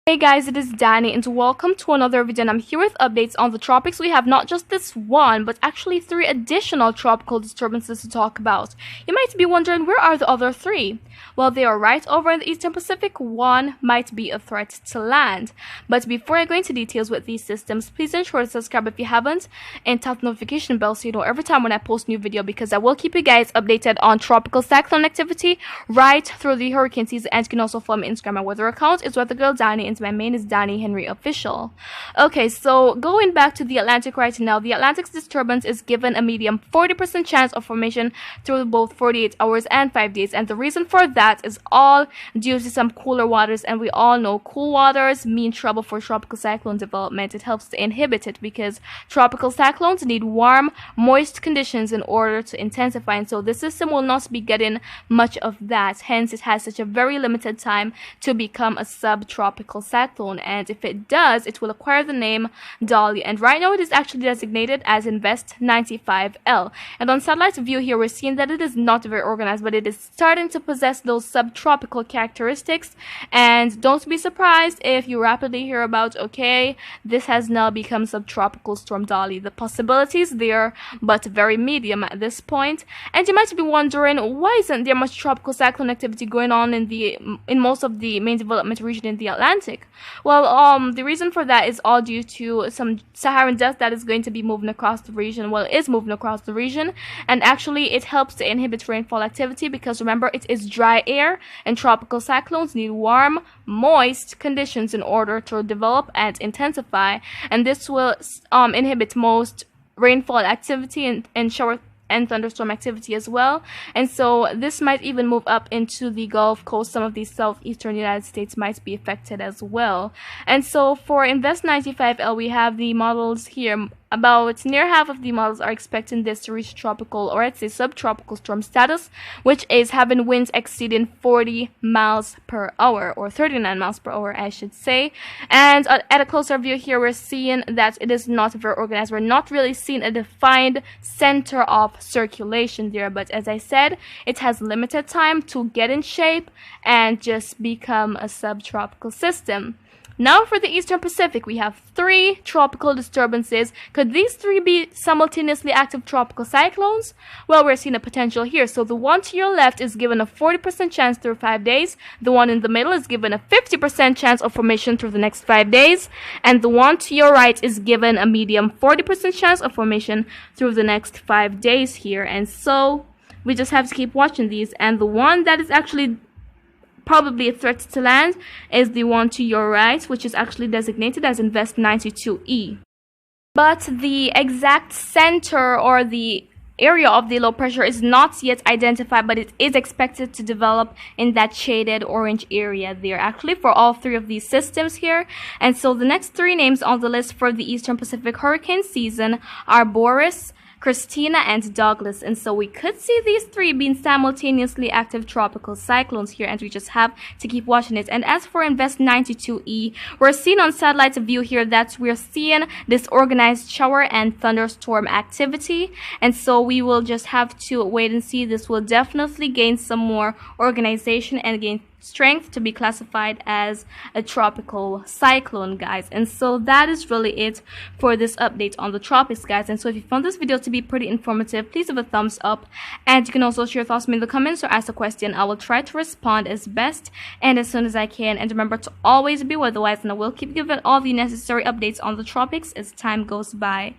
Hey guys, it is Dani and welcome to another video, and I'm here with updates on the tropics. We have not just this one, but actually 3 additional tropical disturbances to talk about. You might be wondering, where are the other 3? Well, they are right over in the Eastern Pacific. One might be a threat to land. But before I go into details with these systems, please ensure to subscribe if you haven't and tap the notification bell so you know every time when I post new video, because I will keep you guys updated on tropical cyclone activity right through the hurricane season. And you can also follow my Instagram. My weather account is weathergirl Dani, and my main is Dani Henry Official. Okay, so going back to the Atlantic right now, the Atlantic's disturbance is given a medium 40% chance of formation through both 48 hours and 5 days, and the reason for that is all due to some cooler waters, and we all know cool waters mean trouble for tropical cyclone development. It helps to inhibit it because tropical cyclones need warm, moist conditions in order to intensify, and so the system will not be getting much of that. Hence, it has such a very limited time to become a subtropical cyclone, and if it does, it will acquire the name Dani'i, and right now it is actually designated as Invest 95L. And on satellite view here, we're seeing that it is not very organized, but it is starting to possess those subtropical characteristics. And don't be surprised if you rapidly hear about, okay, this has now become subtropical storm Dani'i. The possibilities there, but very medium at this point. And you might be wondering, why isn't there much tropical cyclone activity going on in most of the main development region in the Atlantic? Well, the reason for that is all due to some Saharan dust that is going to be moving across the region. Well, it is moving across the region, and actually it helps to inhibit rainfall activity because remember, it is dry air, and tropical cyclones need warm, moist conditions in order to develop and intensify, and this will inhibit most rainfall activity and shower and thunderstorm activity as well. And so this might even move up into the Gulf Coast. Some of the southeastern United States might be affected as well. And so for Invest 95L, we have the models here. About near half of the models are expecting this to reach tropical, or I'd say subtropical storm status, which is having winds exceeding 40 miles per hour, or 39 miles per hour, I should say. And at a closer view here, we're seeing that it is not very organized. We're not really seeing a defined center of circulation there, but as I said, it has limited time to get in shape and just become a subtropical system. Now for the Eastern Pacific, we have 3 tropical disturbances. Could these 3 be simultaneously active tropical cyclones? Well, we're seeing a potential here. So the one to your left is given a 40% chance through 5 days. The one in the middle is given a 50% chance of formation through the next 5 days. And the one to your right is given a medium 40% chance of formation through the next 5 days here. And so we just have to keep watching these. And the one that is actually probably a threat to land is the one to your right, which is actually designated as Invest 92E. But the exact center or the area of the low pressure is not yet identified, but it is expected to develop in that shaded orange area there, actually for all 3 of these systems here. And so the next 3 names on the list for the Eastern Pacific hurricane season are Boris, Christina, and Douglas, and so we could see these 3 being simultaneously active tropical cyclones here, and we just have to keep watching it. And as for Invest 92E, we're seeing on satellite view here that we're seeing disorganized shower and thunderstorm activity, and so we will just have to wait and see. This will definitely gain some more organization and gain strength to be classified as a tropical cyclone, guys. And so that is really it for this update on the tropics, guys. And so if you found this video to be pretty informative, please give a thumbs up, and you can also share your thoughts with me in the comments or ask a question. I will try to respond as best and as soon as I can. And remember to always be weather-wise, and I will keep giving all the necessary updates on the tropics as time goes by.